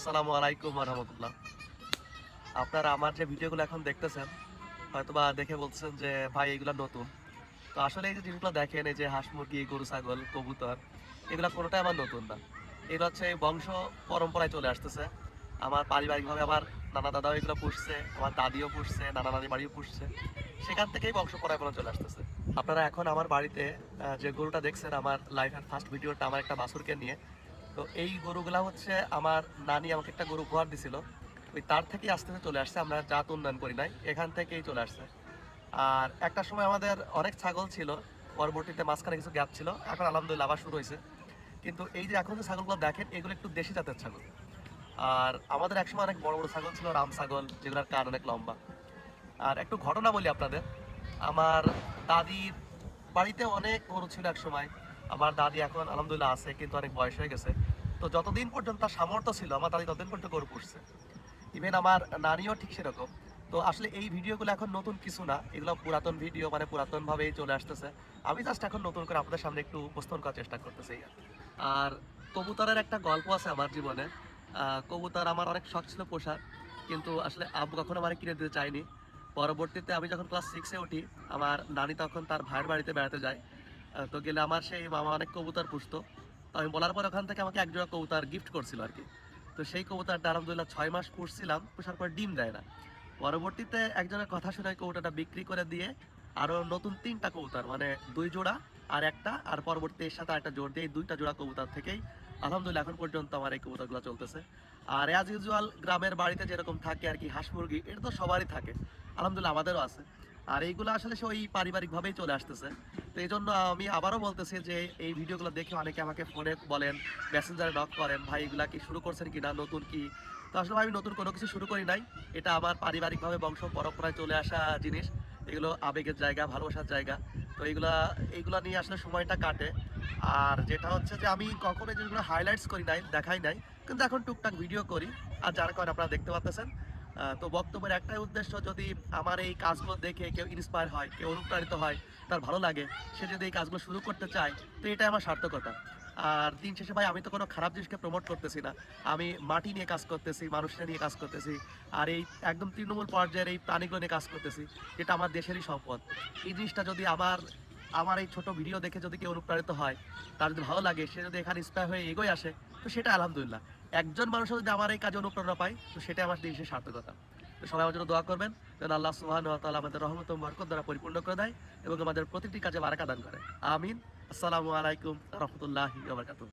আসসালামু আলাইকুম ওয়া রাহমাতুল্লাহ। আপনারা আমার যে ভিডিওগুলো এখন দেখতেছেন হয়তোবা দেখে বলছেন যে ভাই এগুলা নতুন। তো আসলে এই যে জিনিসগুলো দেখেন, এই যে হাঁস মুরগি, গরু ছাগল, কবুতর, এগুলা কোনোটাই আমার নতুন না। এগুলো হচ্ছে এই বংশ পরম্পরায় চলে আসতেছে। আমার পারিবারিকভাবে আমার নানা দাদাও এগুলো পুষছে, আমার দাদিও পুষছে, নানা নানি বাড়িও পুষছে। সেখান থেকেই বংশ পরম্পরা চলে আসতেছে। আপনারা এখন আমার বাড়িতে যে গরুটা দেখছেন, আমার লাইফের ফার্স্ট ভিডিওটা আমার একটা বাছুরকে নিয়ে। তো এই গরুগুলা হচ্ছে আমার নানি আমাকে একটা গরু উপহার দিছিল। ওই তার থেকেই আস্তে আস্তে চলে আসছে, আমরা জাত উন্নয়ন করি নাই, এখান থেকেই চলে আসছে। আর একটা সময় আমাদের অনেক ছাগল ছিল, পরবর্তীতে মাঝখানে কিছু গ্যাপ ছিল, এখন আলহামদুলিল্লাহ আবার শুরু হয়েছে। কিন্তু এই যে এখন যে ছাগলগুলো দেখেন, এগুলো একটু দেশি জাতের ছাগল। আর আমাদের একসময় অনেক বড় বড় ছাগল ছিল, রাম ছাগল, যেগুলোর কান অনেক লম্বা। আর একটু ঘটনা বলি আপনাদের। আমার দাদির বাড়িতে অনেক গরু ছিল এক সময়। আমার দাদি এখন আলহামদুলিল্লাহ আছে, কিন্তু অনেক বয়স হয়ে গেছে। তো যতদিন পর্যন্ত তার সামর্থ্য ছিল, আমার দাদি ততদিন পর্যন্ত গরু পুষছে। ইভেন আমার নানিও ঠিক সেরকম। তো আসলে এই ভিডিওগুলো এখন নতুন কিছু না, এগুলো পুরাতন ভিডিও, মানে পুরাতন ভাবেই চলে আসতেছে। আমি জাস্ট এখন নতুন করে আপনাদের সামনে একটু উপস্থাপন করার চেষ্টা করতেছি। আর কবুতরের একটা গল্প আছে আমার জীবনে। কবুতর আমার অনেক শখ ছিল পোষার, কিন্তু আসলে আব্বু কখনো আমার কিনে দিতে চায়নি। পরবর্তীতে আমি যখন ক্লাস 6-এ উঠি, আমার নানি তখন তার ভাইয়ের বাড়িতে বেড়াতে যায়। তো গেলে আমার সেই মামা অনেক কবুতর পুষতো। তো আমি বলার পর ওখান থেকে আমাকে এক জোড়া কবুতর গিফট করছিল আর কি। তো সেই কবুতরটা আলহামদুলিল্লাহ 6 মাস পুষছিলাম, পুষার পর ডিম দেয় না। পরবর্তীতে একজনের কথা শুনে কবুতরটা বিক্রি করে দিয়ে আরো নতুন 3টা কবুতর, মানে 2 জোড়া আর একটা, আর পরবর্তী এর সাথে একটা জোড় দিয়ে এই 2টা জোড়া কবুতর থেকেই আলহামদুলিল্লাহ এখন পর্যন্ত আমার এই কবুতরগুলো চলতেছে। আর অ্যাজ ইউজুয়াল গ্রামের বাড়িতে যেরকম থাকে আর কি, হাঁস মুরগি এটা তো সবারই থাকে, আলহামদুলিল্লাহ আমাদেরও আছে। আর এইগুলো আসলে সে ওই পারিবারিকভাবেই চলে আসতেছে। তো এই জন্য আমি আবারও বলতেছি যে এই ভিডিওগুলো দেখে অনেকে আমাকে ফোনে বলেন, মেসেঞ্জারে নক করেন, ভাই এগুলা কি শুরু করছেন কিনা, নতুন কি? তো আসলে আমি নতুন কোনো কিছু শুরু করি নাই, এটা আমার পারিবারিকভাবে বংশ পরম্পরায় চলে আসা জিনিস। এগুলো আবেগের জায়গা, ভালোবাসার জায়গা। তো এইগুলা নিয়ে আসলে সময়টা কাটে। আর যেটা হচ্ছে যে আমি কখনো যেগুলো হাইলাইটস করি নাই, দেখাই নাই, কিন্তু এখন টুকটাক ভিডিও করি। আর যার কারণে আপনারা দেখতে পাচ্ছেন। তো বক্তব্যের একটাই উদ্দেশ্য, যদি আমার এই কাজগুলো দেখে কেউ ইন্সপায়ার হয়, কেউ অনুপ্রাণিত হয়, তার ভালো লাগে, সে যদি এই কাজগুলো শুরু করতে চায়, তো এটাই আমার সার্থকতা। আর দিন শেষে ভাই আমি তো কোনো খারাপ জিনিসকে প্রমোট করতেছি না। আমি মাটি নিয়ে কাজ করতেছি, মানুষকে নিয়ে কাজ করতেছি। আর এই একদম তৃণমূল পর্যায়ের এই প্রাণীগুলো নিয়ে কাজ করতেছি, যেটা আমার দেশেরই সম্পদ। এই জিনিসটা যদি আমার আমার এই ছোট ভিডিও দেখে যদি কেউ অনুপ্রাণিত হয়, তার যদি ভালো লাগে, সে যদি এখানে ইন্সপায়ার হয়ে এগোয় আসে, তো সেটা আলহামদুলিল্লাহ। একজন মানুষও যদি আমার এই কাজে অনুপ্রেরণা পায়, তো সেটা আমার দেশের সার্থকতা। তো সবাই আমার জন্য দোয়া করবেন, যেন আল্লাহ সুবহানাহু ওয়া তাআলা আমাদের রহমত ও বরকত দ্বারা পরিপূর্ণ করে দেয় এবং আমাদের প্রতিটি কাজে বারাকা দান করে। আমিন। আসসালামু আলাইকুম ওয়া রাহমাতুল্লাহি ওয়া বারাকাতুহু।